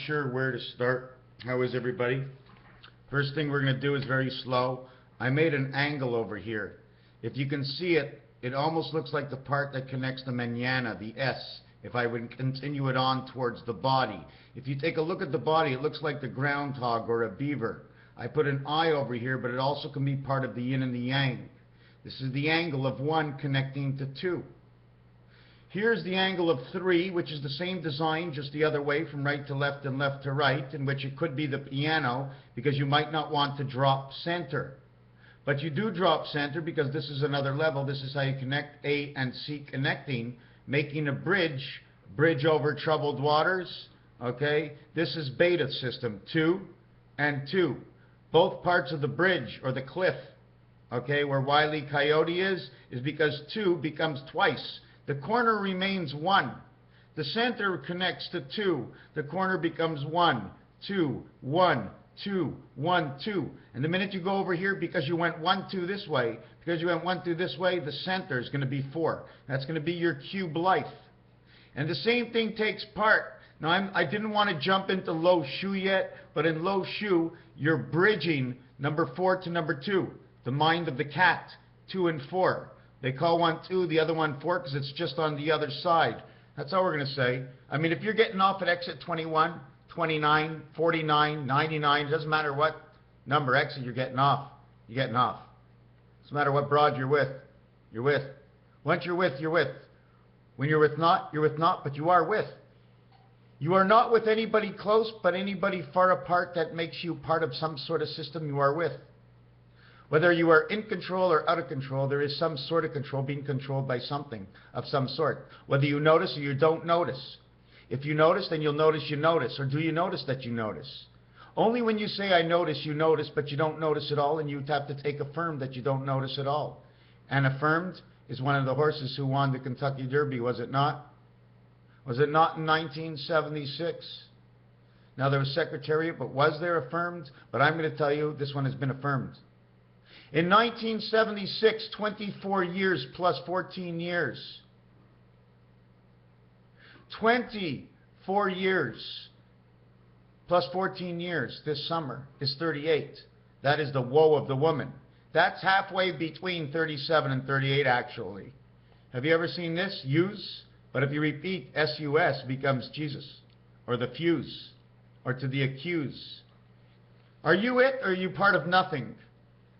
Sure where to start. How is everybody? First thing we're going to do is very slow. I made an angle over here. If you can see it, it almost looks like the part that connects the manana, the S, if I would continue it on towards the body. If you take a look at the body, it looks like the groundhog or a beaver. I put an eye over here, but it also can be part of the yin and the yang. This is the angle of 1 connecting to 2. Here's the angle of 3, which is the same design, just the other way, from right to left and left to right, in which it could be the piano, because you might not want to drop center. But you do drop center because this is another level. This is how you connect A and C connecting, making a bridge over troubled waters. Okay, this is beta system, 2 and 2. Both parts of the bridge, or the cliff, okay, where Wile E. Coyote is because 2 becomes twice. The corner remains 1. The center connects to 2. The corner becomes 1, 2, 1, 2, 1, 2. And the minute you go over here, because you went 1, 2 this way, the center is going to be 4. That's going to be your cube life. And the same thing takes part. Now, I didn't want to jump into low shu yet, but in low shu, you're bridging number 4 to number 2. The mind of the cat, 2 and 4. They call one 2, the other one 4, because it's just on the other side. That's all we're going to say. I mean, if you're getting off at exit 21, 29, 49, 99, it doesn't matter what number exit you're getting off. You're getting off. It doesn't matter what broad you're with. You're with. Once you're with, you're with. When you're with not, but you are with. You are not with anybody close, but anybody far apart that makes you part of some sort of system you are with. Whether you are in control or out of control, there is some sort of control, being controlled by something of some sort. Whether you notice or you don't notice. If you notice, then you'll notice you notice. Or do you notice that you notice? Only when you say I notice, you notice, but you don't notice at all, and you have to take affirmed that you don't notice at all. And affirmed is one of the horses who won the Kentucky Derby, was it not? Was it not in 1976? Now, there was Secretariat, but was there affirmed? But I'm going to tell you, this one has been affirmed. In 1976, 24 years plus 14 years. 24 years plus 14 years this summer is 38. That is the woe of the woman. That's halfway between 37 and 38, actually. Have you ever seen this? Use. But if you repeat, S-U-S becomes Jesus, or the fuse, or to the accuse. Are you it, or are you part of nothing?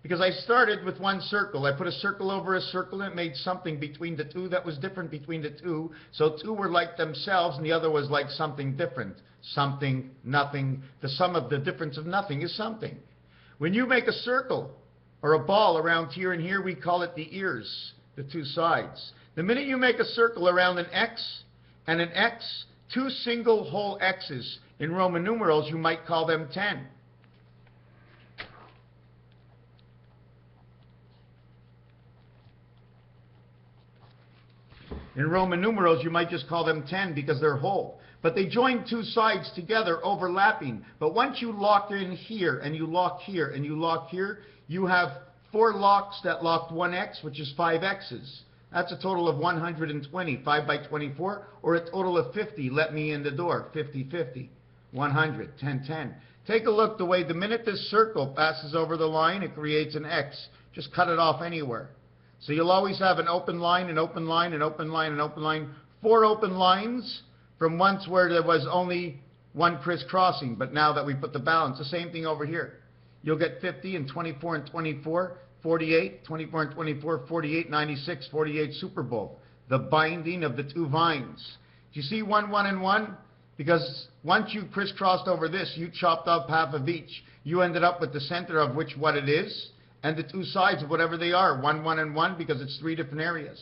Because I started with one circle. I put a circle over a circle, and it made something between the two that was different between the two. So 2 were like themselves, and the other was like something different. Something, nothing. The sum of the difference of nothing is something. When you make a circle or a ball around here and here, we call it the ears, the 2 sides. The minute you make a circle around an X and an X, 2 single whole X's, in Roman numerals, you might call them 10. In Roman numerals, you might just call them 10 because they're whole. But they join 2 sides together, overlapping. But once you lock in here, and you lock here, and you lock here, you have 4 locks that locked 1x, which is 5 x's. That's a total of 120, 5 by 24, or a total of 50. Let me in the door, 50, 50, 100, 10, 10. Take a look the way the minute this circle passes over the line, it creates an X. Just cut it off anywhere. So you'll always have an open line, an open line, an open line, an open line. 4 open lines from once where there was only 1 crisscrossing. But now that we put the balance, the same thing over here. You'll get 50 and 24 and 24, 48, 24 and 24, 48, 96, 48 Super Bowl. The binding of the 2 vines. Do you see 1, 1, and 1? Because once you crisscrossed over this, you chopped off half of each. You ended up with the center of what it is, and the 2 sides of whatever they are, 1, 1, and 1, because it's 3 different areas.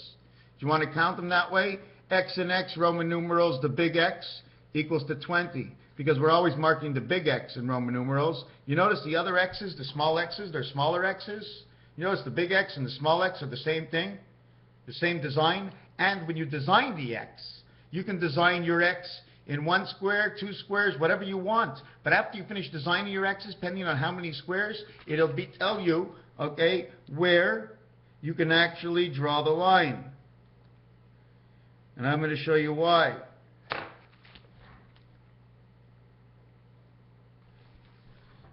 Do you want to count them that way? X and X, Roman numerals, the big X equals to 20, because we're always marking the big X in Roman numerals. You notice the other X's, the small X's, they're smaller X's. You notice the big X and the small X are the same thing, the same design. And when you design the X, you can design your X in 1 square, 2 squares, whatever you want. But after you finish designing your X's, depending on how many squares, it'll tell you, okay, where you can actually draw the line. And I'm going to show you why.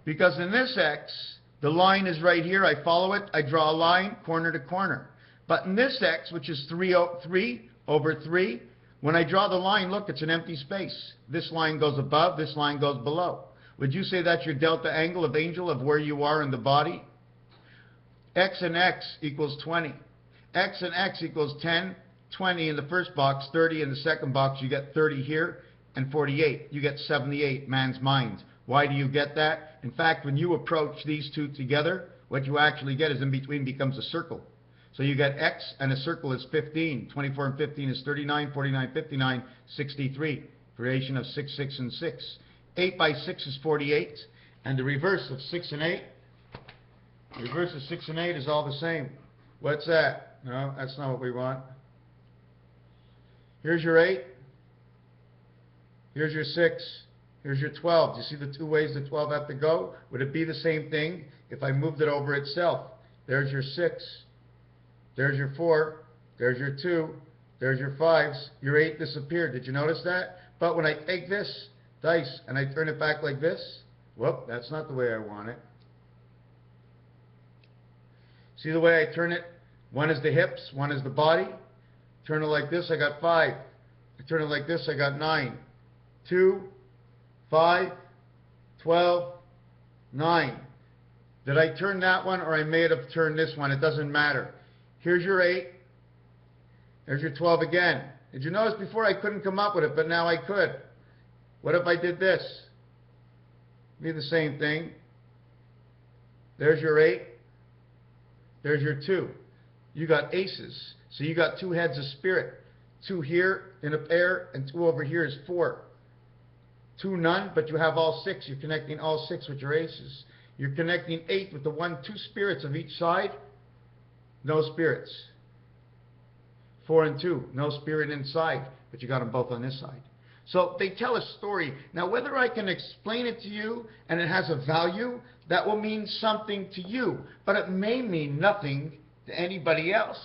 Because in this X, the line is right here. I follow it. I draw a line corner to corner. But in this X, which is 3 over 3, when I draw the line, look, it's an empty space. This line goes above. This line goes below. Would you say that's your delta angle of angel of where you are in the body? X and X equals 20. X and X equals 10, 20 in the first box, 30 in the second box. You get 30 here and 48. You get 78, man's mind. Why do you get that? In fact, when you approach these two together, what you actually get is in between becomes a circle. So you get X and a circle is 15. 24 and 15 is 39, 49, 59, 63. Creation of 6, 6, and 6. 8 by 6 is 48. And the reverse of 6 and 8, the reverse of 6 and 8 is all the same. What's that? No, that's not what we want. Here's your 8. Here's your 6. Here's your 12. Do you see the two ways the 12 have to go? Would it be the same thing if I moved it over itself? There's your 6. There's your 4. There's your 2. There's your 5s. Your 8 disappeared. Did you notice that? But when I take this dice and I turn it back like this, whoop, that's not the way I want it. See the way I turn it? One is the hips, one is the body. Turn it like this, I got 5. I turn it like this, I got 9. 2, 5, 12, 9. Did I turn that one or I may have turned this one? It doesn't matter. Here's your 8. There's your 12 again. Did you notice before I couldn't come up with it, but now I could? What if I did this? Be the same thing. There's your 8. There's your 2. You got aces. So you got 2 heads of spirit. 2 here in a pair and 2 over here is 4. 2 none, but you have all 6. You're connecting all 6 with your aces. You're connecting 8 with the 1, 2 spirits of each side. No spirits. 4 and 2. No spirit inside, but you got them both on this side. So they tell a story. Now, whether I can explain it to you and it has a value, that will mean something to you, but it may mean nothing to anybody else.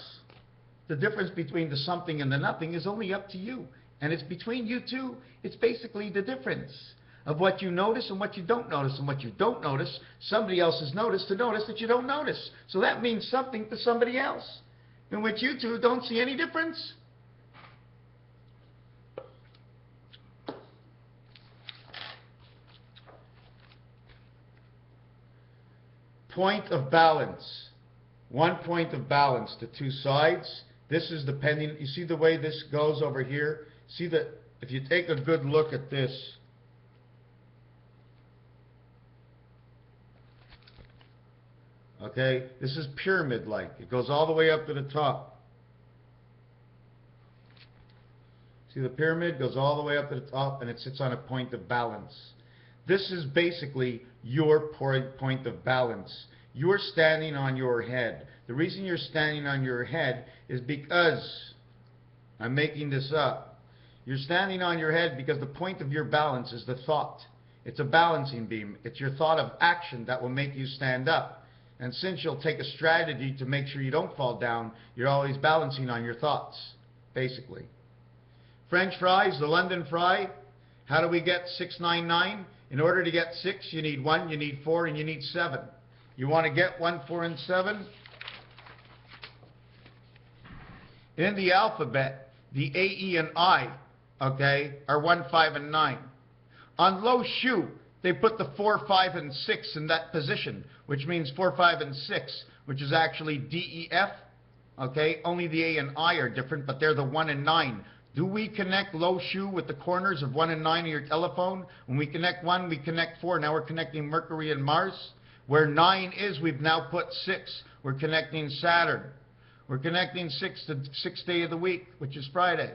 The difference between the something and the nothing is only up to you. And it's between you two. It's basically the difference of what you notice and what you don't notice. And what you don't notice, somebody else has noticed to notice that you don't notice. So that means something to somebody else, in which you two don't see any difference. Point of balance. 1 point of balance to 2 sides. This is depending. You see the way this goes over here? See that if you take a good look at this, okay, this is pyramid-like. It goes all the way up to the top. See the pyramid goes all the way up to the top and it sits on a point of balance. This is basically your point of balance. You're standing on your head. The reason you're standing on your head is because, I'm making this up, you're standing on your head because the point of your balance is the thought. It's a balancing beam. It's your thought of action that will make you stand up. And since you'll take a strategy to make sure you don't fall down, you're always balancing on your thoughts, basically. French fries, the London fry, how do we get 699? In order to get 6, you need 1, you need 4, and you need 7. You want to get 1, 4, and 7? In the alphabet, the A, E, and I, okay, are 1, 5, and 9. On low shoe, they put the 4, 5, and 6 in that position, which means 4, 5, and 6, which is actually D, E, F, okay? Only the A and I are different, but they're the 1 and 9. Do we connect low shoe with the corners of 1 and 9 of your telephone? When we connect 1, we connect 4. Now we're connecting Mercury and Mars. Where 9 is, we've now put 6. We're connecting Saturn. We're connecting 6 to the 6th day of the week, which is Friday.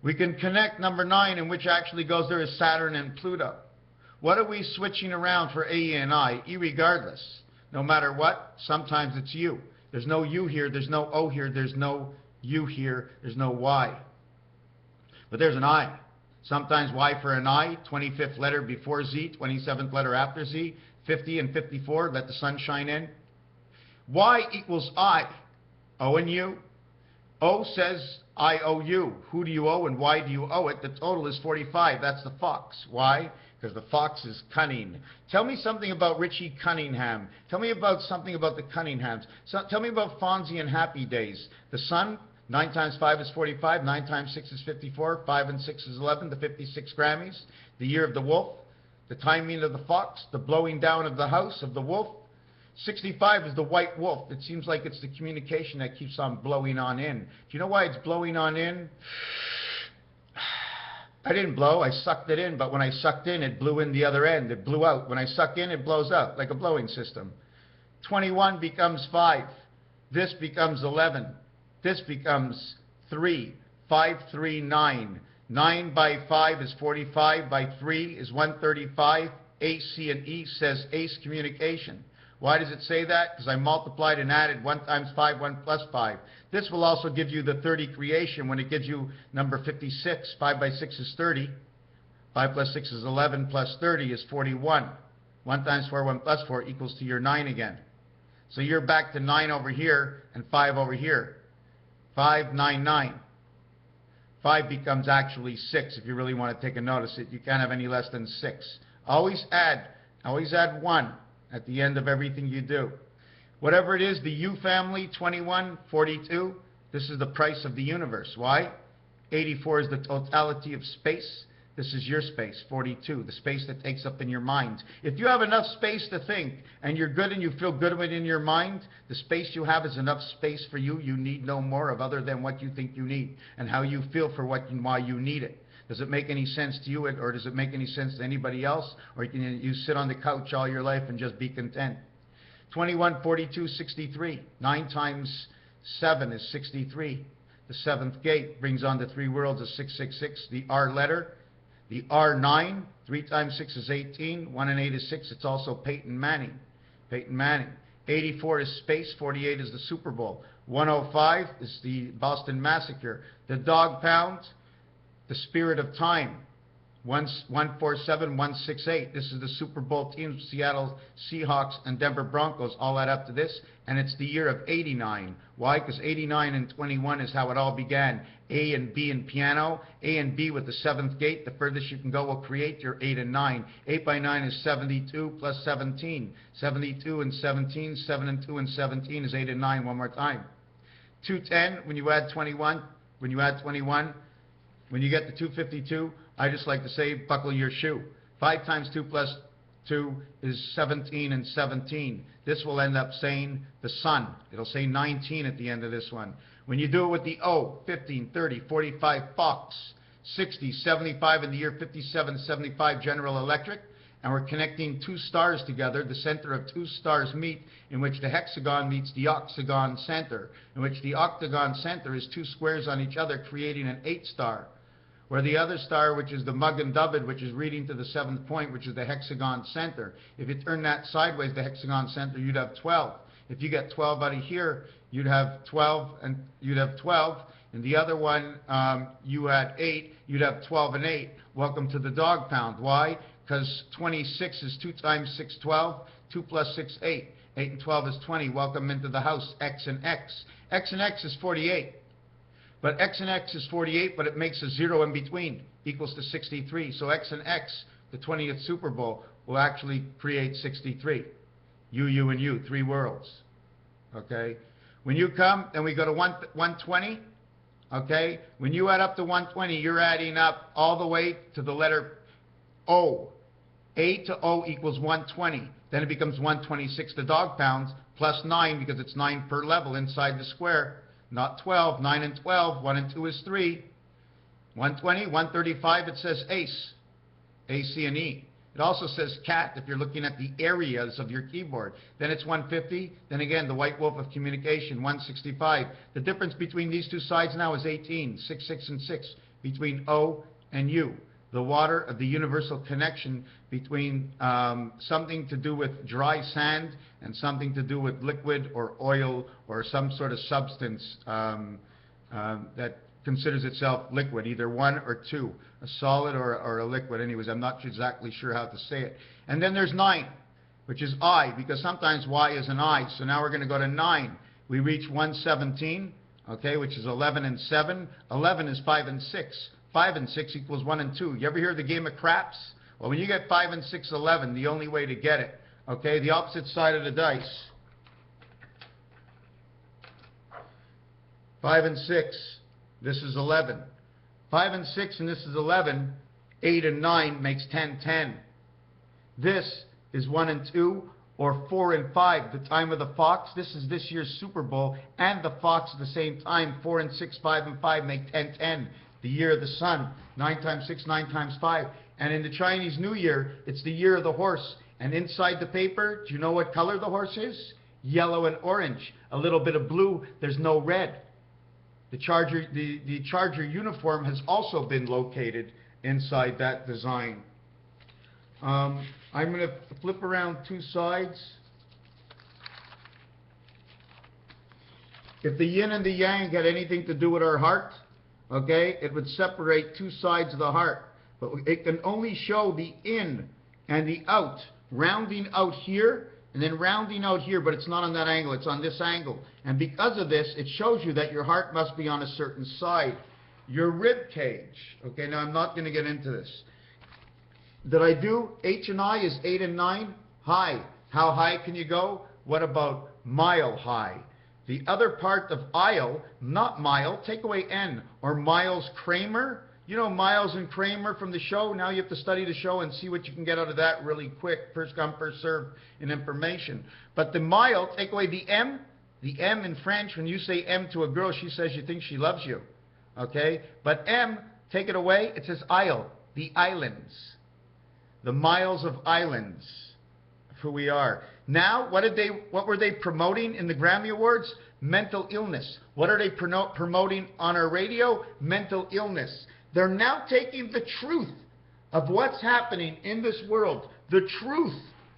We can connect number 9, in which actually goes there is Saturn and Pluto. What are we switching around for A, E, and I? Irregardless. No matter what, sometimes it's you. There's no U here, there's no O here, there's no U here, there's no Y. But there's an I. Sometimes Y for an I, 25th letter before Z, 27th letter after Z, 50 and 54, let the sun shine in. Y equals I, O and U. O says I owe you. Who do you owe and why do you owe it? The total is 45. That's the fox. Why? Because the fox is cunning. Tell me something about Richie Cunningham. Tell me about something about the Cunninghams. Tell me about Fonzie and Happy Days. The sun, 9 times 5 is 45. 9 times 6 is 54. 5 and 6 is 11. The 56 Grammys. The year of the wolf. The timing of the fox. The blowing down of the house of the wolf. 65 is the white wolf. It seems like it's the communication that keeps on blowing on in. Do you know why it's blowing on in? I didn't blow, I sucked it in, but when I sucked in, it blew in the other end. It blew out. When I suck in, it blows out, like a blowing system. 21 becomes 5. This becomes 11. This becomes 3. 5, 3, 9. 9 by 5 is 45. By 3 is 135. A, C, and E says ace communication. Why does it say that? Because I multiplied and added 1 times 5, 1 plus 5. This will also give you the 30 creation when it gives you number 56. 5 by 6 is 30. 5 plus 6 is 11 plus 30 is 41. 1 times 4, 1 plus 4 equals to your 9 again. So you're back to 9 over here and 5 over here. 5, 9, 9. 5 becomes actually 6 if you really want to take a notice. You can't have any less than 6. Always add 1 at the end of everything you do. Whatever it is, the U family, 21, 42, this is the price of the universe. Why? 84 is the totality of space. This is your space, 42, the space that takes up in your mind. If you have enough space to think, and you're good and you feel good with it in your mind, the space you have is enough space for you. You need no more of other than what you think you need, and how you feel for what and why you need it. Does it make any sense to you, or does it make any sense to anybody else? Or can you sit on the couch all your life and just be content? 21, 42, 63. 9 times 7 is 63. The 7th gate brings on the 3 worlds of 666. The R letter. The R9. 3 times 6 is 18. 1 and 8 is 6. It's also Peyton Manning. Peyton Manning. 84 is space. 48 is the Super Bowl. 105 is the Boston Massacre. The dog pound. The spirit of time, 147, 168. This is the Super Bowl teams, Seattle Seahawks and Denver Broncos, all add up to this, and it's the year of 89. Why? Because 89 and 21 is how it all began. A and B in piano, A and B with the 7th gate. The furthest you can go will create your 8 and 9. 8 by 9 is 72 plus 17. 72 and 17, 7 and 2 and 17 is 8 and 9 one more time. 210, when you add 21, when you get to 252, I just like to say, buckle your shoe. 5 times 2 plus 2 is 17 and 17. This will end up saying the sun. It'll say 19 at the end of this one. When you do it with the O, 15, 30, 45, Fox, 60, 75 in the year 57, 75, General Electric, and we're connecting 2 stars together. The center of 2 stars meet, in which the hexagon meets the octagon center, in which the octagon center is 2 squares on each other, creating an 8 star. Where the other star, which is the Mug and Dubbed, which is reading to the 7th point, which is the hexagon center. If you turn that sideways, the hexagon center, you'd have 12. If you get 12 out of here, you'd have 12, and you'd have 12. And the other one, you had 8, you'd have 12 and 8. Welcome to the dog pound. Why? Because 26 is 2 times 6, 12. 2 plus 6, 8. 8 and 12 is 20. Welcome into the house, X and X. X and X is 48. But X and X is 48, but it makes a 0 in between, equals to 63. So X and X, the 20th Super Bowl, will actually create 63. You, and you, 3 worlds. Okay? When you come, then we go to 120. Okay? When you add up to 120, you're adding up all the way to the letter O. A to O equals 120. Then it becomes 126, the dog pounds, plus 9, because it's 9 per level inside the square. Not 12, 9 and 12, 1 and 2 is 3. 120, 135, it says ace, A, C, and E. It also says cat if you're looking at the areas of your keyboard. Then it's 150, then again the white wolf of communication, 165. The difference between these 2 sides now is 18, 6, 6, and 6, between O and U. The water of the universal connection between something to do with dry sand and something to do with liquid or oil or some sort of substance that considers itself liquid, either 1 or 2, a solid or a liquid. Anyways, I'm not exactly sure how to say it. And then there's 9, which is I, because sometimes Y is an I. So now we're going to go to 9. We reach 117. okay, which is 11 and 7. 11 is 5 and 6. 5 and 6 equals 1 and 2. You ever hear the game of craps? Well, when you get 5 and 6, 11, the only way to get it, okay, the opposite side of the dice. 5 and 6, this is 11. 5 and 6 and this is 11. 8 and 9 makes 10, 10. This is 1 and 2, or 4 and 5, the time of the fox. This is this year's Super Bowl, and the fox at the same time. 4 and 6, 5 and 5 make 10, 10. The year of the sun, 9 times 6, 9 times 5. And in the Chinese New Year, it's the year of the horse. And inside the paper, do you know what color the horse is? Yellow and orange. A little bit of blue, there's no red. The Charger uniform has also been located inside that design. I'm going to flip around two sides. If the yin and the yang had anything to do with our heart, okay, it would separate two sides of the heart. But it can only show the in and the out, rounding out here and then rounding out here, but it's not on that angle, it's on this angle. And because of this, it shows you that your heart must be on a certain side. Your rib cage, okay, now I'm not going to get into this. Did I do H and I is 8 and 9? High. How high can you go? What about mile high? The other part of aisle, not mile, take away N, or Miles Kramer. You know Miles and Kramer from the show? Now you have to study the show and see what you can get out of that really quick. First come, first served in information. But the mile, take away the M. The M in French, when you say M to a girl, she says you think she loves you. Okay? But M, take it away, it says isle. The islands. The miles of islands. Who we are. Now, what were they promoting in the Grammy Awards? Mental illness. What are they promoting on our radio? Mental illness. They're now taking the truth of what's happening in this world, the truth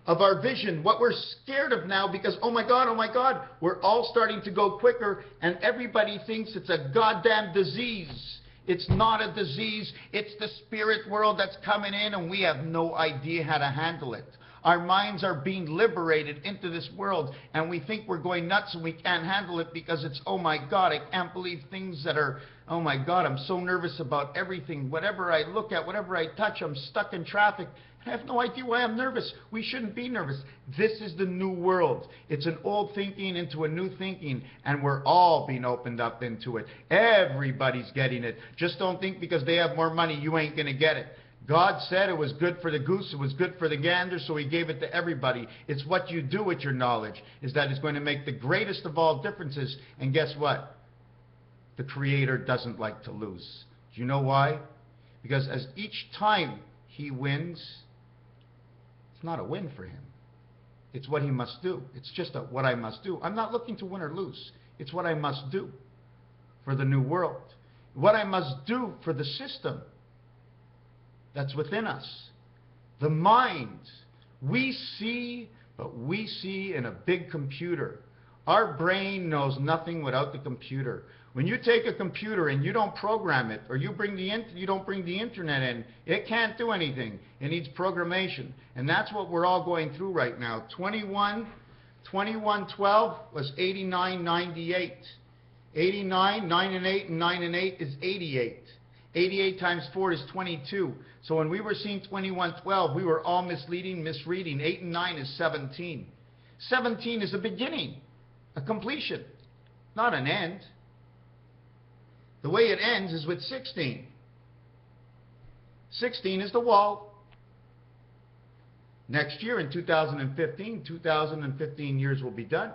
of our vision, what we're scared of now because, oh my God, we're all starting to go quicker and everybody thinks it's a goddamn disease. It's not a disease. It's the spirit world that's coming in and we have no idea how to handle it. Our minds are being liberated into this world and we think we're going nuts and we can't handle it because it's, oh my God, I can't believe things that are, oh my God, I'm so nervous about everything. Whatever I look at, whatever I touch, I'm stuck in traffic. I have no idea why I'm nervous. We shouldn't be nervous. This is the new world. It's an old thinking into a new thinking, and we're all being opened up into it. Everybody's getting it. Just don't think because they have more money, you ain't going to get it. God said it was good for the goose, it was good for the gander, so he gave it to everybody. It's what you do with your knowledge is that it's going to make the greatest of all differences. And guess what? The Creator doesn't like to lose. Do you know why? Because as each time he wins, it's not a win for him. It's what he must do. It's just what I must do. I'm not looking to win or lose. It's what I must do for the new world. What I must do for the system that's within us. The mind. We see, but we see in a big computer. Our brain knows nothing without the computer. When you take a computer and you don't program it, or you don't bring the internet in, it can't do anything. It needs programmation. And that's what we're all going through right now. 2112 was 8998. 89, 9 and 8, and 9 and 8 is 88. 88 times 4 is 22. So when we were seeing 2112, we were all misreading. 8 and 9 is 17. 17 is a beginning, a completion, not an end. The way it ends is with 16. 16 is the wall. Next year in 2015 years will be done.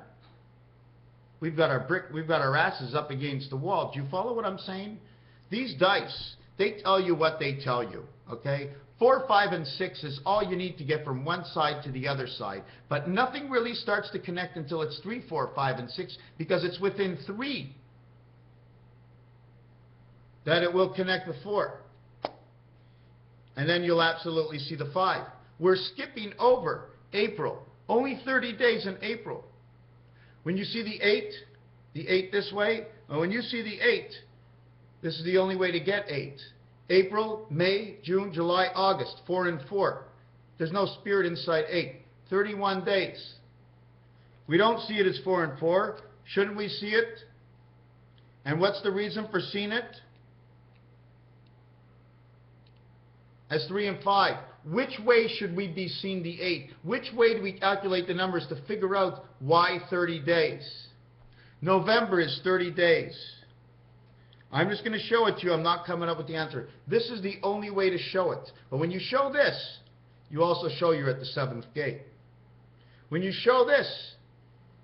We've got our asses up against the wall. Do you follow what I'm saying? These dice, they tell you what they tell you, okay? 4, 5, and 6 is all you need to get from one side to the other side. But nothing really starts to connect until it's 3, 4, 5, and 6 because it's within 3 that it will connect with 4. And then you'll absolutely see the 5. We're skipping over April. Only 30 days in April. When you see the 8 this way, or when you see the 8, this is the only way to get 8. April, May, June, July, August, 4 and 4. There's no spirit inside 8. 31 days. We don't see it as 4 and 4. Shouldn't we see it And what's the reason for seeing it? As 3 and 5. Which way should we be seeing the 8? Which way do we calculate the numbers to figure out why 30 days? November is 30 days. I'm just going to show it to you. I'm not coming up with the answer. This is the only way to show it. But when you show this, you also show you're at the 7th gate. When you show this,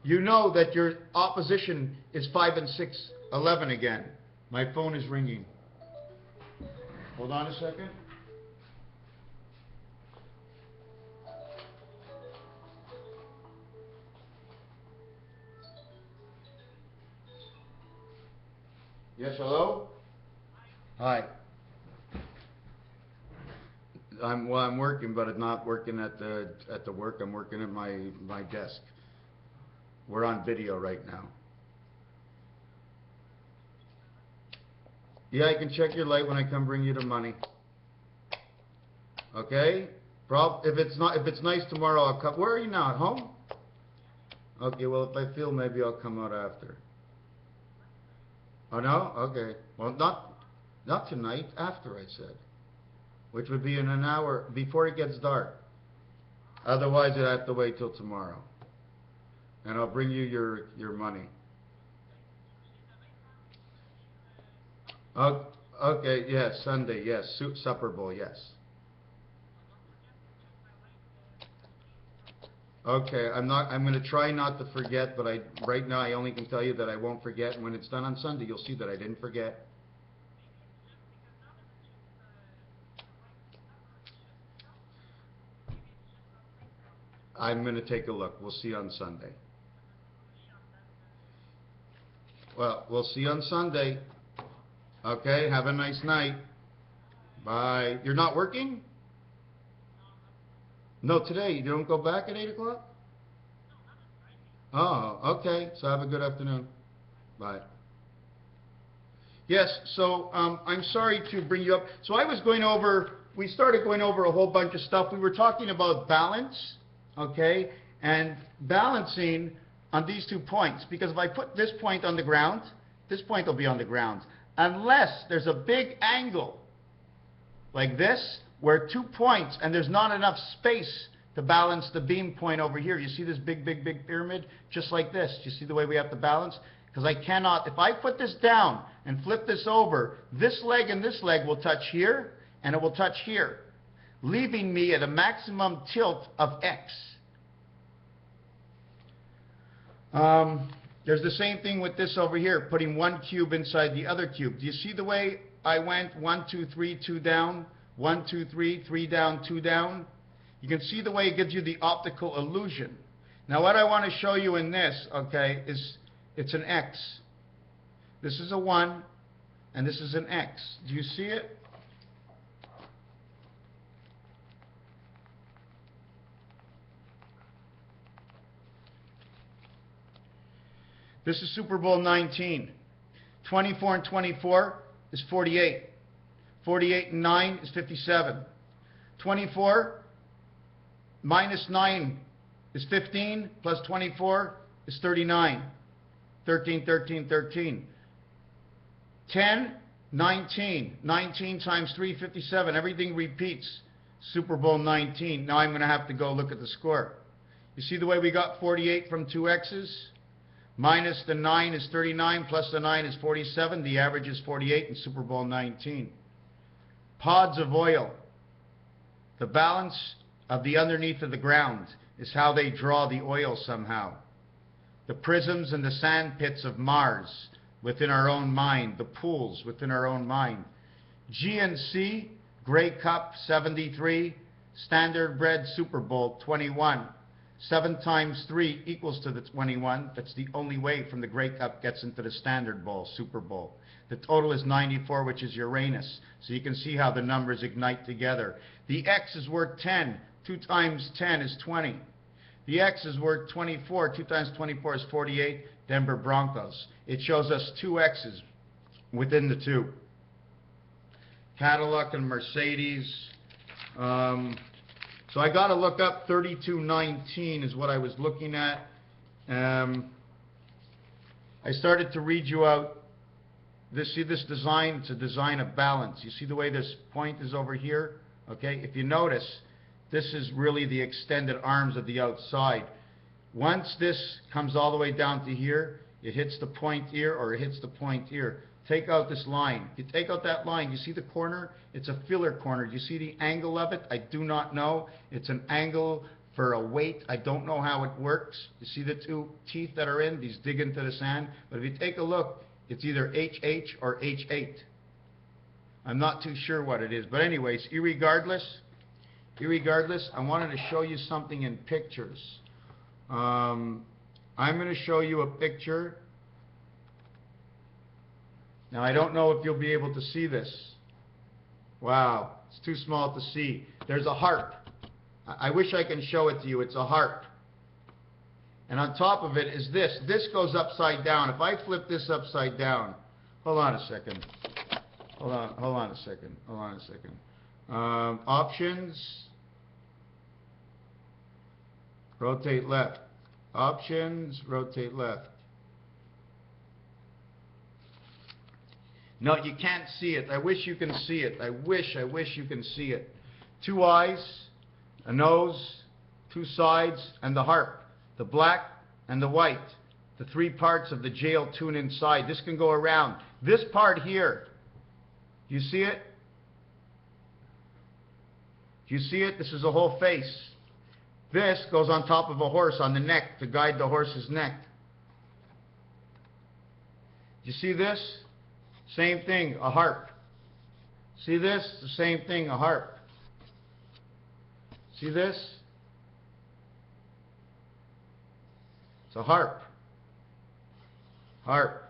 you know that your opposition is 5 and 6, 11 again. My phone is ringing. Hold on a second. Yes, hello? Hi. I'm working, but I'm not working at the work. I'm working at my desk. We're on video right now. Yeah, I can check your light when I come bring you the money. Okay? If it's nice tomorrow, I'll come. Where are you now? At home? Okay, well, if I feel, maybe I'll come out after. Oh, no? Okay. Well, not tonight. After, I said. Which would be in an hour before it gets dark. Otherwise, I'd have to wait till tomorrow. And I'll bring you your money. Okay, yes, Sunday, yes. Supper Bowl, yes. Okay, I'm going to try not to forget, but right now I only can tell you that I won't forget. And when it's done on Sunday, you'll see that I didn't forget. I'm going to take a look. We'll see on Sunday. Well, we'll see on Sunday. Okay, have a nice night. Bye. You're not working? No, today. You don't go back at 8 o'clock? Oh, okay. So have a good afternoon. Bye. Yes, so I'm sorry to bring you up. So we started going over a whole bunch of stuff. We were talking about balance, okay, and balancing on these 2 points. Because if I put this point on the ground, this point will be on the ground. Unless there's a big angle like this, where 2 points and there's not enough space to balance the beam point over here. You see this big pyramid? Just like this. You see the way we have to balance? Because I cannot, if I put this down and flip this over, this leg and this leg will touch here, and it will touch here, leaving me at a maximum tilt of X. There's the same thing with this over here, putting one cube inside the other cube. Do you see the way I went 1, 2, 3, 2 down, 1, 2, 3, 3 down, 2 down? You can see the way it gives you the optical illusion. Now what I want to show you in this, okay, is it's an X. This is a 1, and this is an X. Do you see it? This is Super Bowl 19. 24 and 24 is 48. 48 and 9 is 57. 24 minus 9 is 15, plus 24 is 39. 13, 13, 13. 10, 19. 19 times 3, 57. Everything repeats. Super Bowl 19. Now I'm going to have to go look at the score. You see the way we got 48 from 2 X's? Minus the 9 is 39, plus the 9 is 47. The average is 48 in Super Bowl 19. Pods of oil. The balance of the underneath of the ground is how they draw the oil somehow. The prisms and the sand pits of Mars within our own mind. The pools within our own mind. GNC, Grey Cup 73, Standard Bread Super Bowl 21. 7 times 3 equals to the 21. That's the only way from the Grey Cup gets into the Standard Bowl, Super Bowl. The total is 94, which is Uranus. So you can see how the numbers ignite together. The X is worth 10. 2 times 10 is 20. The X is worth 24. 2 times 24 is 48. Denver Broncos. It shows us 2 X's within the 2. Cadillac and Mercedes. So I got to look up 3219 is what I was looking at. I started to read you out see this design? It's a design of balance. You see the way this point is over here? Okay, if you notice, this is really the extended arms of the outside. Once this comes all the way down to here, it hits the point here or it hits the point here. Take out this line. You take out that line, you see the corner? It's a filler corner. Do you see the angle of it? I do not know. It's an angle for a weight. I don't know how it works. You see the two teeth that are in? These dig into the sand. But if you take a look, it's either HH or H8. I'm not too sure what it is. But anyways, irregardless, I wanted to show you something in pictures. I'm going to show you a picture. Now, I don't know if you'll be able to see this. Wow, it's too small to see. There's a harp. I wish I can show it to you. It's a harp. And on top of it is this. This goes upside down. If I flip this upside down, hold on a second. Hold on a second. Options. Rotate left. Options, rotate left. No, you can't see it. I wish you can see it. I wish you can see it. 2 eyes, a nose, 2 sides, and the harp. The black and the white. The 3 parts of the jail tune inside. This can go around. This part here, do you see it? Do you see it? This is a whole face. This goes on top of a horse on the neck to guide the horse's neck. Do you see this? Same thing, a harp. See this? The same thing, a harp. See this? It's a harp. Harp.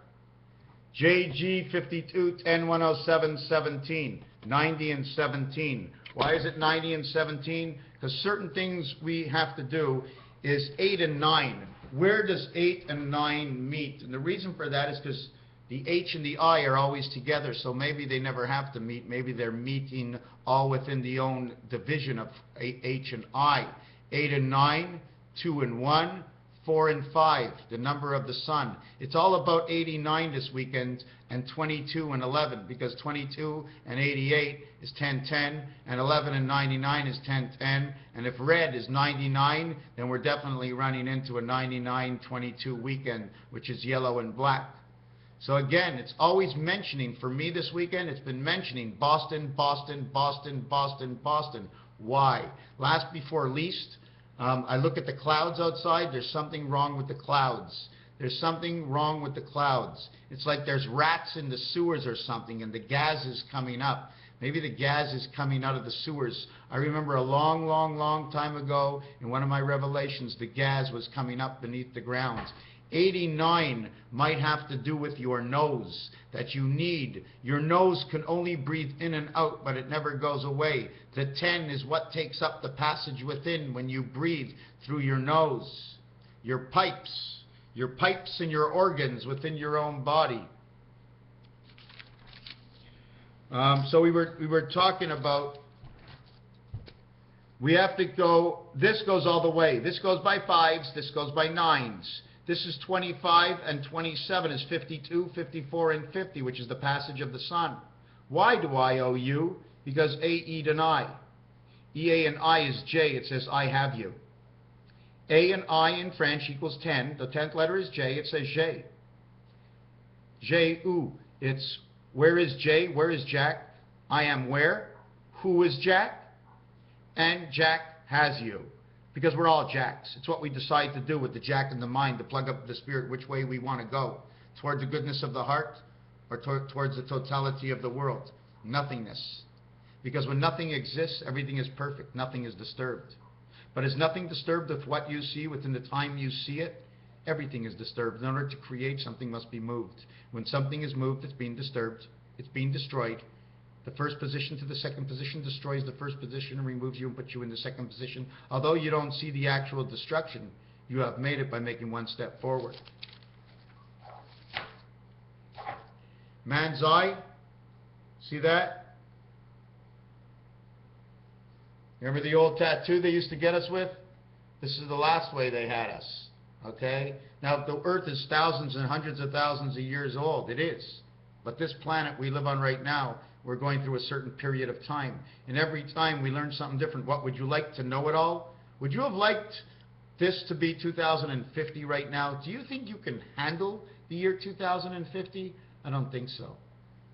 JG 52 10 107 17. 90 and 17. Why is it 90 and 17? Because certain things we have to do is 8 and 9. Where does 8 and 9 meet? And the reason for that is because the H and the I are always together, so maybe they never have to meet. Maybe they're meeting all within the own division of H and I. 8 and 9, 2 and 1, 4 and 5, the number of the sun. It's all about 89 this weekend and 22 and 11, because 22 and 88 is 1010, and 11 and 99 is 1010, and if red is 99, then we're definitely running into a 99-22 weekend, which is yellow and black. So again, it's always mentioning, for me this weekend, it's been mentioning Boston, Boston, Boston, Boston, Boston. Why? Last before least, I look at the clouds outside. There's something wrong with the clouds. There's something wrong with the clouds. It's like there's rats in the sewers or something, and the gas is coming up. Maybe the gas is coming out of the sewers. I remember a long, long, long time ago, in one of my revelations, the gas was coming up beneath the ground. 89 might have to do with your nose that you need. Your nose can only breathe in and out, but it never goes away. The 10 is what takes up the passage within when you breathe through your nose. Your pipes and your organs within your own body. So we were talking about, we have to go, this goes all the way. This goes by 5s, this goes by 9s. This is 25, and 27 is 52, 54, and 50, which is the passage of the sun. Why do I owe you? Because A, E, and I. E, A, and I is J. It says, I have you. A and I in French equals 10. The 10th letter is J. It says J. J, U. It's, where is J? Where is Jack? I am where? Who is Jack? And Jack has you. Because we're all jacks. It's what we decide to do with the jack in the mind, to plug up the spirit which way we want to go. Towards the goodness of the heart or towards the totality of the world. Nothingness. Because when nothing exists, everything is perfect. Nothing is disturbed. But is nothing disturbed with what you see within the time you see it? Everything is disturbed. In order to create, something must be moved. When something is moved, it's being disturbed. It's being destroyed. The first position to the second position destroys the first position and removes you and puts you in the second position. Although you don't see the actual destruction, you have made it by making one step forward. Man's eye. See that? Remember the old tattoo they used to get us with? This is the last way they had us. Okay? Now, the earth is thousands and hundreds of thousands of years old. It is. But this planet we live on right now, we're going through a certain period of time. And every time we learn something different. What would you like to know it all? Would you have liked this to be 2050 right now? Do you think you can handle the year 2050? I don't think so.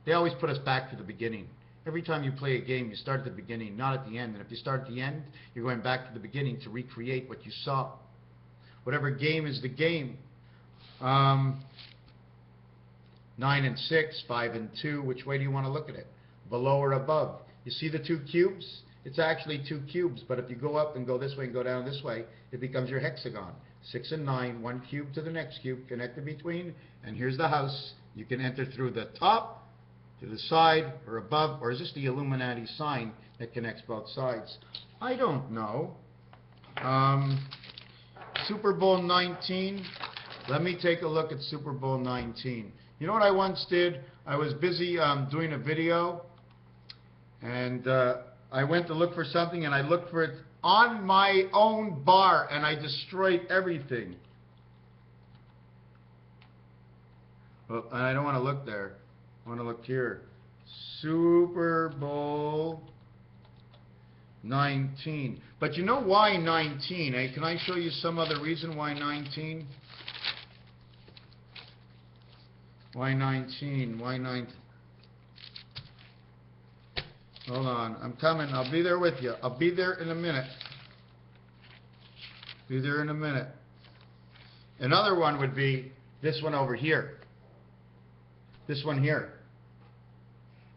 They always put us back to the beginning. Every time you play a game, you start at the beginning, not at the end. And if you start at the end, you're going back to the beginning to recreate what you saw. Whatever game is the game. 9 and 6, 5 and 2, which way do you want to look at it? Below or above? You see the two cubes? It's actually two cubes, but if you go up and go this way and go down this way, it becomes your hexagon. 6 and 9, one cube to the next cube, connected between, and here's the house. You can enter through the top, to the side, or above, or is this the Illuminati sign that connects both sides? I don't know. Super Bowl 19. Let me take a look at Super Bowl 19. You know what I once did? I was busy doing a video, and I went to look for something, and I looked for it on my own bar, and I destroyed everything. Well, I don't want to look there. I want to look here. Super Bowl 19. But you know why 19? Eh? Can I show you some other reason why 19? Why 19? Why 19? Hold on. I'm coming. I'll be there with you. I'll be there in a minute. Be there in a minute. Another one would be this one over here. This one here.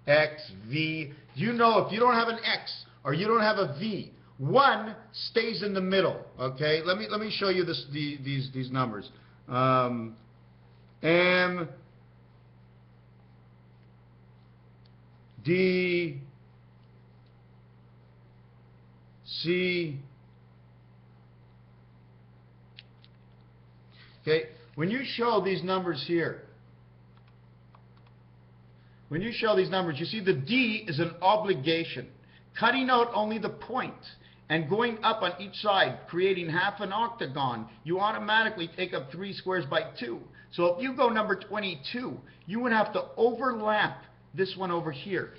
X, V. You know, if you don't have an X or you don't have a V, one stays in the middle. Okay? Let me show you this, these numbers. M, D, C. Okay? When you show these numbers here, when you show these numbers, you see the D is an obligation. Cutting out only the point and going up on each side, creating half an octagon, you automatically take up 3 squares by 2. So if you go number 22, you would have to overlap this one over here.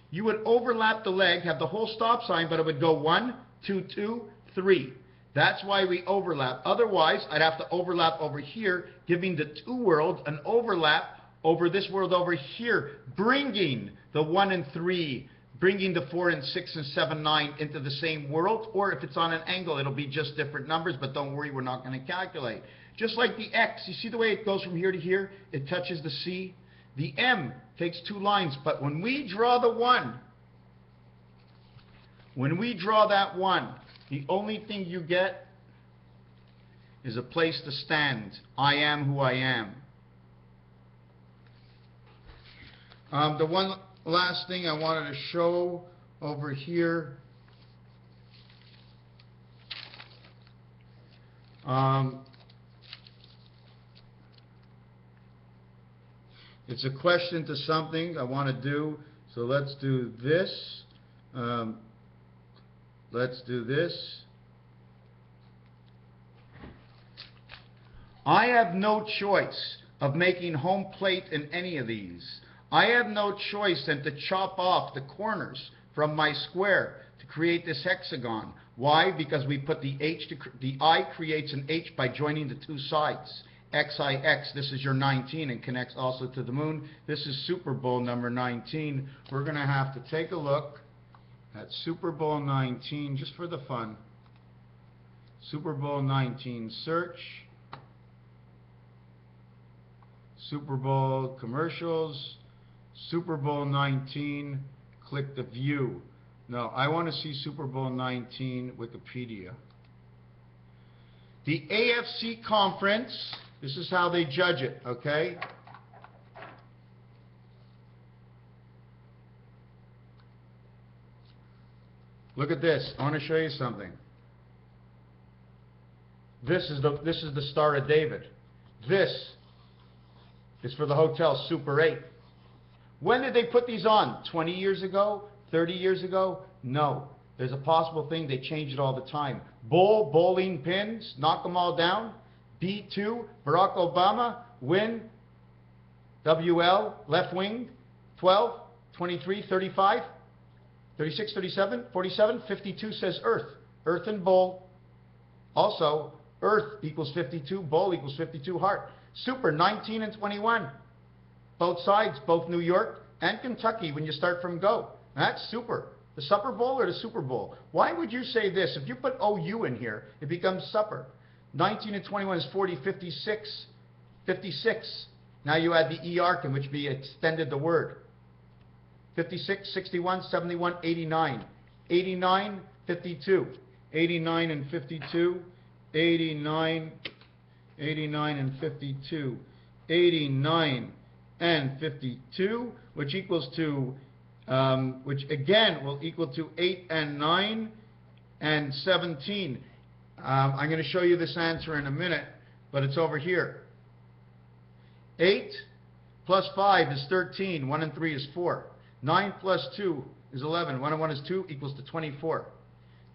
You would overlap the leg, have the whole stop sign, but it would go 1, 2, 2, 3. That's why we overlap. Otherwise, I'd have to overlap over here, giving the two worlds an overlap over this world over here, bringing the 1 and 3, bringing the 4 and 6 and 7, 9 into the same world. Or if it's on an angle, it'll be just different numbers, but don't worry, we're not going to calculate. Just like the X, you see the way it goes from here to here? It touches the C. The M takes 2 lines, but when we draw the 1, when we draw that 1, the only thing you get is a place to stand. I am who I am. The one last thing I wanted to show over here. It's a question to something I want to do. So let's do this. Let's do this. I have no choice of making home plate in any of these. I have no choice than to chop off the corners from my square to create this hexagon. Why? Because we put the I creates an H by joining the two sides. XIX, this is your 19 and connects also to the moon. This is Super Bowl number 19. We're going to have to take a look at Super Bowl 19 just for the fun. Super Bowl 19 search. Super Bowl commercials. Super Bowl 19, click the view. No, I want to see Super Bowl 19 Wikipedia. The AFC conference, this is how they judge it, okay? Look at this. I want to show you something. This is the Star of David. This is for the Hotel Super 8. When did they put these on? 20 years ago? 30 years ago? No. There's a possible thing, they change it all the time. Bull, bowling pins, knock them all down. B2, Barack Obama, win. WL, left wing, 12, 23, 35, 36, 37, 47, 52 says earth. Earth and bull. Also, earth equals 52, bull equals 52, heart. Super, 19 and 21. Both sides, both New York and Kentucky when you start from go. That's super. The Super Bowl or the Super Bowl? Why would you say this? If you put OU in here, it becomes supper. 19 and 21 is 40, 56, 56. Now you add the ER in which be extended the word. 56, 61, 71, 89. 89, 52. 89 and 52. 89, 89 and 52. 89 and 52, which equals to, which again will equal to 8 and 9 and 17. I'm going to show you this answer in a minute, but it's over here. 8 plus 5 is 13. 1 and 3 is 4. 9 plus 2 is 11. 1 and 1 is 2 equals to 24.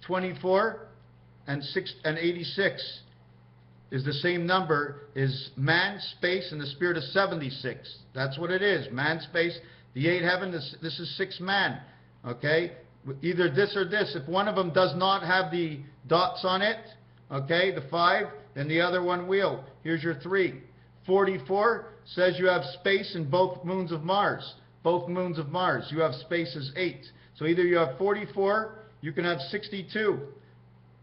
24 and 86 is the same number as man, space, and the spirit of 76. That's what it is. Man, space, the 8 heaven, this is 6 man. Okay? Either this or this. If one of them does not have the dots on it, okay, the 5, then the other one will. Here's your 3. 44 says you have space in both moons of Mars. Both moons of Mars. You have space as 8. So either you have 44, you can have 62.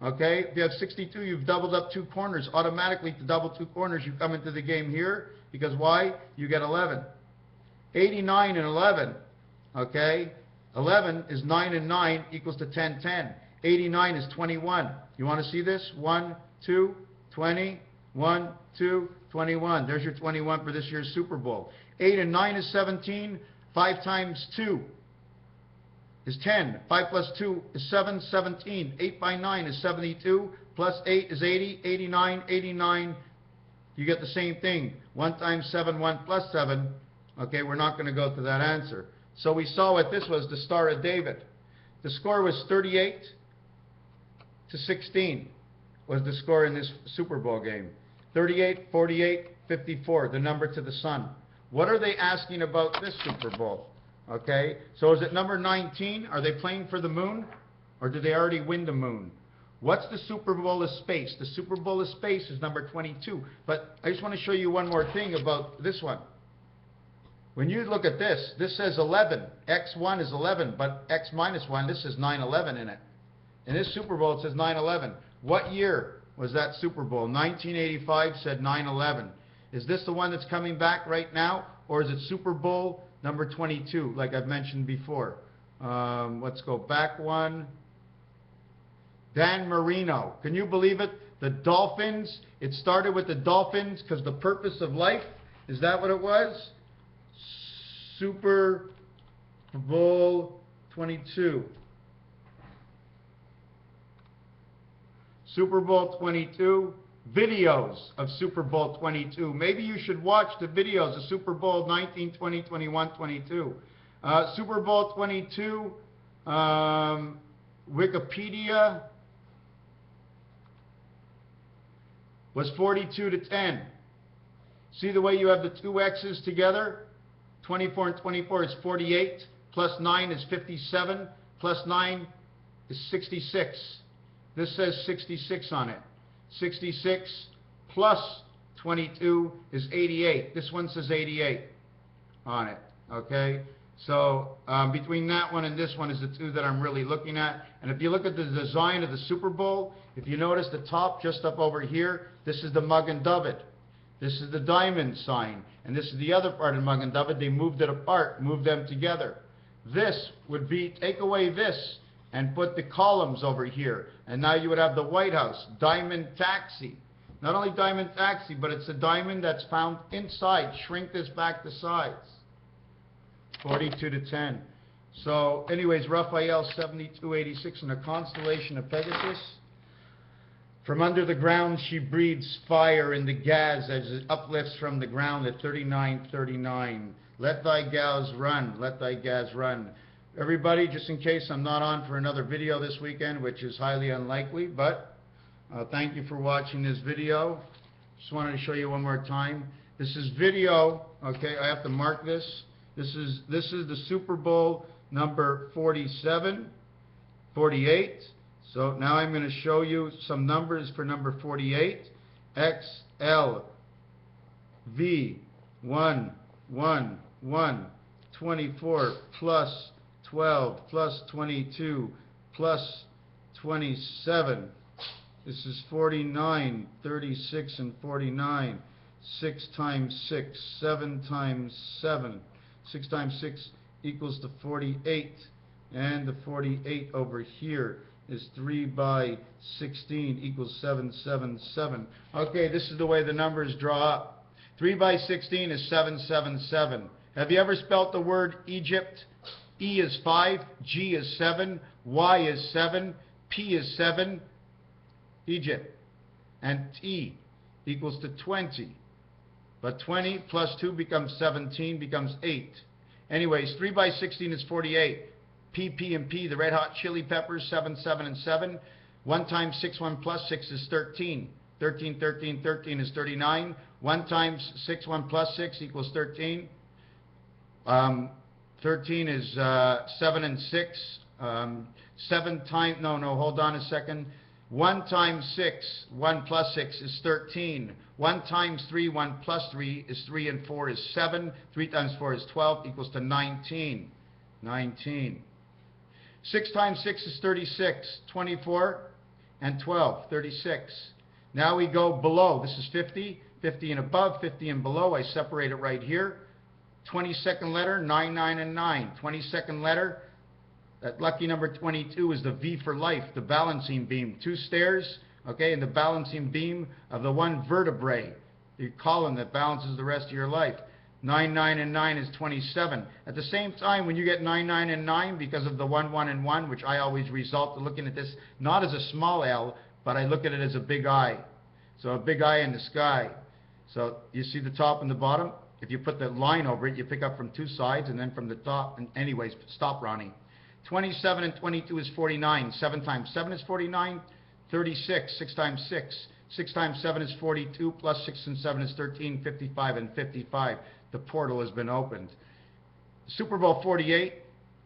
Okay? If you have 62, you've doubled up 2 corners. Automatically, to double 2 corners, you come into the game here. Because why? You get 11. 89 and 11. Okay? 11 is 9 and 9 equals to 10, 10. 89 is 21. You want to see this? 1, 2, 20. 1, 2, 21. There's your 21 for this year's Super Bowl. 8 and 9 is 17. 5 times 2 is 10. 5 plus 2 is 7, 17. 8 by 9 is 72. Plus 8 is 80. 89, 89. You get the same thing. 1 times 7, 1 plus 7. Okay, we're not going to go to that answer. So we saw what this was, the Star of David. The score was 38 to 16 was the score in this Super Bowl game. 38, 48, 54, the number to the sun. What are they asking about this Super Bowl? Okay, so is it number 19? Are they playing for the moon? Or did they already win the moon? What's the Super Bowl of space? The Super Bowl of space is number 22. But I just want to show you one more thing about this one. When you look at this, this says 11. X1 is 11, but X minus 1, this is 9/11 in it. In this Super Bowl, it says 9/11. What year was that Super Bowl? 1985 said 9/11. Is this the one that's coming back right now? Or is it Super Bowl number 22, like I've mentioned before? Let's go back one. Dan Marino. Can you believe it? The Dolphins. It started with the Dolphins because the purpose of life. Is that what it was? Super Bowl 22. Super Bowl 22. Videos of Super Bowl 22. Maybe you should watch the videos of Super Bowl 19, 20, 21, 22. Super Bowl 22, Wikipedia was 42 to 10. See the way you have the 2 X's together? 24 and 24 is 48, plus 9 is 57, plus 9 is 66. This says 66 on it. 66 plus 22 is 88. This one says 88 on it. Okay? So between that one and this one is the 2 that I'm really looking at. And if you look at the design of the Super Bowl, if you notice the top just up over here, this is the Mug and David. This is the diamond sign. And this is the other part of Mug and David. They moved it apart, moved them together. This would be, take away this and put the columns over here. And now you would have the White House, Diamond Taxi. Not only Diamond Taxi, but it's a diamond that's found inside. Shrink this back to size. 42 to 10. So anyways, Raphael 7286 in the constellation of Pegasus. From under the ground she breathes fire in the gas as it uplifts from the ground at 3939. Let thy gas run, let thy gas run. Everybody, just in case I'm not on for another video this weekend, which is highly unlikely, but thank you for watching this video. Just wanted to show you one more time. This is video, okay, I have to mark this. This is the Super Bowl number 47, 48. So now I'm going to show you some numbers for number 48. XL V 1 1 1 24 plus 12 plus 22 plus 27. This is 49, 36 and 49. 6 times 6, 7 times 7. 6 times 6 equals to 48. And the 48 over here is 3 by 16 equals 777. Okay, this is the way the numbers draw up. 3 by 16 is 777. Have you ever spelt the word Egypt? E is 5, G is 7, Y is 7, P is 7, Egypt. And T equals to 20. But 20 plus 2 becomes 17, becomes 8. Anyways, 3 by 16 is 48. P, P, and P, the red hot chili peppers, 7, 7, and 7. 1 times 6, 1 plus 6 is 13. 13, 13, 13 is 39. 1 times 6, 1 plus 6 equals 13. 13 is 7 and 6. 7 times, no, hold on a second. 1 times 6, 1 plus 6 is 13. 1 times 3, 1 plus 3 is 3, and 4 is 7. 3 times 4 is 12, equals to 19. 19. 6 times 6 is 36. 24 and 12, 36. Now we go below. This is 50. 50 and above, 50 and below. I separate it right here. 22nd letter, 9, 9, and 9. 22nd letter, that lucky number 22 is the V for life, the balancing beam. 2 stairs, okay, and the balancing beam of the one vertebrae, the column that balances the rest of your life. 9, 9, and 9 is 27. At the same time, when you get 9, 9, and 9, because of the 1, 1, and 1, which I always result to looking at this not as a small L, but I look at it as a big I. So a big I in the sky. So you see the top and the bottom? If you put the line over it, you pick up from 2 sides and then from the top. And anyways, stop, Ronnie. 27 and 22 is 49. 7 times 7 is 49. 36. 6 times 6. 6 times 7 is 42. Plus 6 and 7 is 13. 55 and 55. The portal has been opened. Super Bowl 48,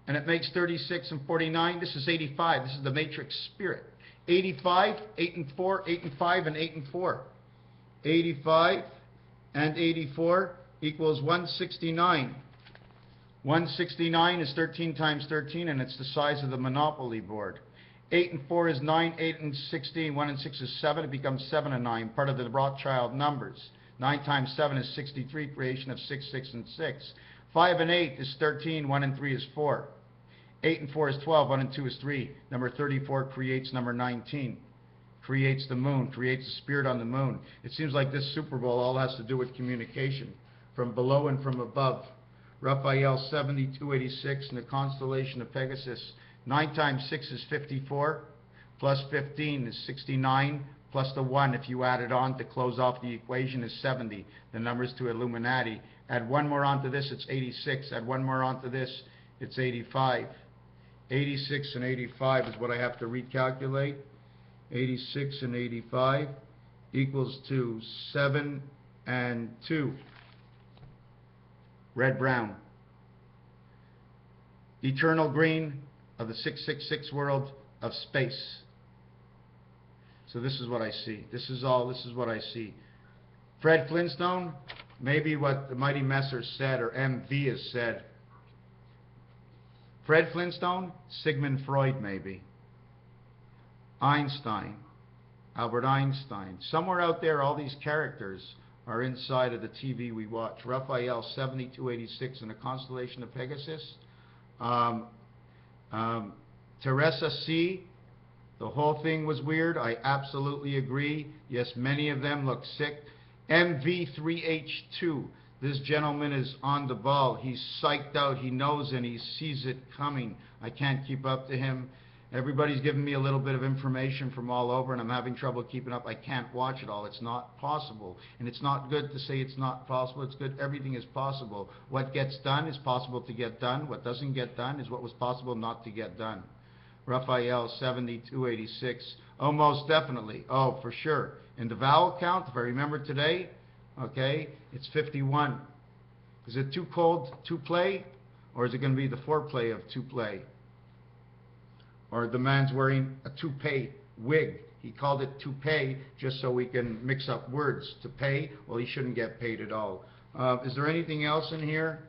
and it makes 36 and 49. This is 85. This is the matrix spirit. 85, 8 and 4, 8 and 5, and 8 and 4. 85 and 84 equals 169. 169 is 13 times 13, and it's the size of the Monopoly board. 8 and 4 is 9, 8 and 16, 1 and 6 is 7, it becomes 7 and 9, part of the Rothschild numbers. 9 times 7 is 63, creation of 6, 6, and 6. 5 and 8 is 13, 1 and 3 is 4. 8 and 4 is 12, 1 and 2 is 3. Number 34 creates number 19. Creates the moon, creates the spirit on the moon. It seems like this Super Bowl all has to do with communication, from below and from above. Raphael 7286 in the constellation of Pegasus. 9 times 6 is 54, plus 15 is 69, plus the 1 if you add it on to close off the equation is 70. The numbers to Illuminati. Add 1 more onto this, it's 86. Add 1 more onto this, it's 85. 86 and 85 is what I have to recalculate. 86 and 85 equals to 7 and 2. Red, brown. Eternal green of the 666 world of space. So this is what I see. This is what I see. Fred Flintstone, maybe what the mighty Messer said, or MV has said. Fred Flintstone, Sigmund Freud maybe. Einstein, Albert Einstein. Somewhere out there, all these characters are inside of the TV we watch. Raphael 7286 in the constellation of Pegasus. Teresa C. The whole thing was weird. I absolutely agree. Yes, many of them look sick. MV3H2. This gentleman is on the ball. He's psyched out. He knows and he sees it coming. I can't keep up to him. Everybody's giving me a little bit of information from all over, and I'm having trouble keeping up. I can't watch it all. It's not possible. And it's not good to say it's not possible. It's good. Everything is possible. What gets done is possible to get done. What doesn't get done is what was possible not to get done. Raphael 7286. Oh, most definitely. Oh, for sure. And the vowel count, if I remember today, okay, it's 51. Is it too cold to play? Or is it going to be the foreplay of to play? Or the man's wearing a toupee wig. He called it toupee just so we can mix up words. To pay, well, he shouldn't get paid at all. Is there anything else in here?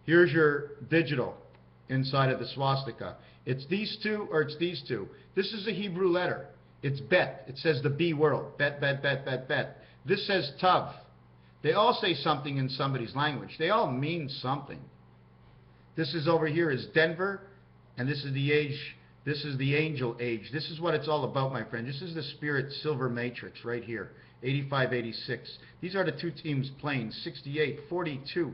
Here's your digital inside of the swastika. It's these two or it's these two. This is a Hebrew letter. It's bet. It says the B world. Bet, bet, bet, bet, bet. This says tav. They all say something in somebody's language. They all mean something. This is over here is Denver. And this is the age, this is the angel age. This is what it's all about, my friend. This is the spirit silver matrix right here, 85, 86. These are the two teams playing, 68, 42,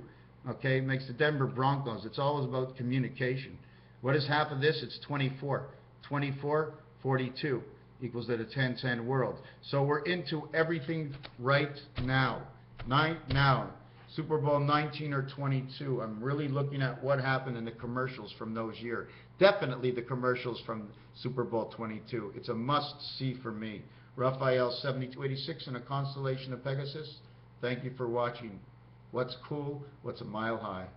okay, makes the Denver Broncos. It's always about communication. What is half of this? It's 24. 24, 42 equals to the 10-10 world. So we're into everything right now. Now. Super Bowl 19 or 22. I'm really looking at what happened in the commercials from those years. Definitely the commercials from Super Bowl 22. It's a must-see for me. Raphael 7286 in a constellation of Pegasus. Thank you for watching. What's cool? What's a mile high?